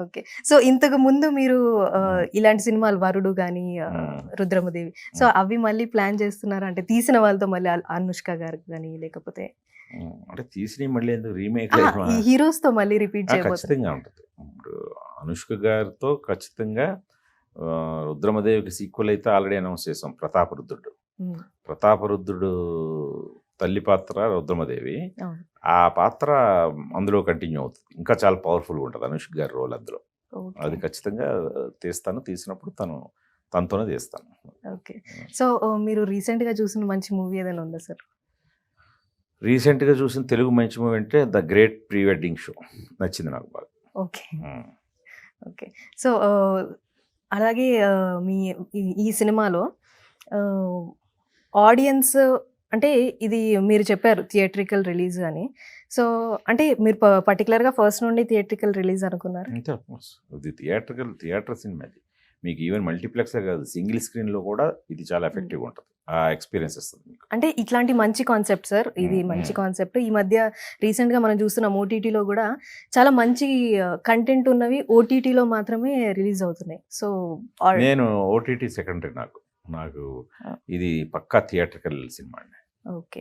Okay. So, ఇంతకు ముందు మీరు హ్మ్. ఇలాంటి సినిమాలు 'వరుడు' గాని, హ్మ్. 'రుద్రమదేవి' సో, హ్మ్. అవి మళ్ళీ ప్లాన్ చేస్తున్నారా? అంటే తీసిన వాళ్ళతో మళ్ళీ అనుష్క గారికి గాని లేకపోతే అంటే తీసినయి మళ్ళీ ఎందుకు అహా! రీమేక్‌లేమా? ఈ హీరోస్‌తో మళ్ళీ రిపీట్ చేయబోతున్నారు. ఖచ్చితంగా ఉంటది. ఇప్పుడు 'అనుష్క' గారితో ఖచ్చితంగా 'రుద్రమదేవికి' సీక్వెల్ అయితే ఆల్రెడీ అనౌన్స్ చేసాం 'ప్రతాపరుద్రుడు.' హ్మ్. 'ప్రతాపరుద్రుడు' తల్లి పాత్ర రుద్రమదేవి. అవును. ఆ పాత్ర అందులో కంటిన్యూ అవుతది. ఇంకా చాలా పవర్‌ఫుల్‌గా ఉంటది అనుష్క గారి రోల్ అందులో. ఓకే. అది ఖచ్చితంగా తీస్తాను. తీసినప్పుడు తనతోనే తీస్తాను. ఓకే. సో, మీరు రీసెంట్‌గా చూసిన మంచి మూవీ ఏదైనా ఉందా సార్? రీసెంట్‌గా చూసిన తెలుగు మంచి మూవీ అంటే 'the great pre wedding show' నచ్చింది నాకు బాగా. ఓకే. హ్మ్. ఓకే. సో, అలాగే మీ ఈ సినిమాలో ఆహ్, ఆడియన్స్ అంటే ఇది మీరు చెప్పారు థియేట్రికల్ రిలీజ్ అని. సో, అంటే మీరు పర్టిక్యులర్‌గా ఫస్ట్ నుండి థియేట్రికల్ రిలీజ్ అనుకున్నారా? అంతే ఆఫ్‌కోర్స్. ఇది థియేటర్ సినిమా ఇది. మీకు ఈవెన్ మల్టీప్లెక్సే కాదు సింగిల్ స్క్రీన్‌లో కూడా ఇది చాలా హ్మ్. ఎఫెక్టివ్‌గా ఉంటది. ఆ ఎక్స్‌పీరియన్స్ ఇస్తది మీకు. అంటే ఇట్లాంటి మంచి కాన్సెప్ట్ సార్. ఇది హ్మ్. మంచి హ్మ్. కాన్సెప్ట్. ఈ మధ్య రీసెంట్‌గా మనం చూస్తున్నాం ఓటీటీలో గూడా చాలా మంచి కంటెంట్ ఉన్నవి ఓటీటీలో మాత్రమే రిలీజ్ అవుతున్నాయి. సో, ఆల్ నేను ఓటీటీ సెకండరీ నాకు. నాకు ఆ! ఇది పక్కా థియేట్రికల్ సినిమా అండి. ఓకే.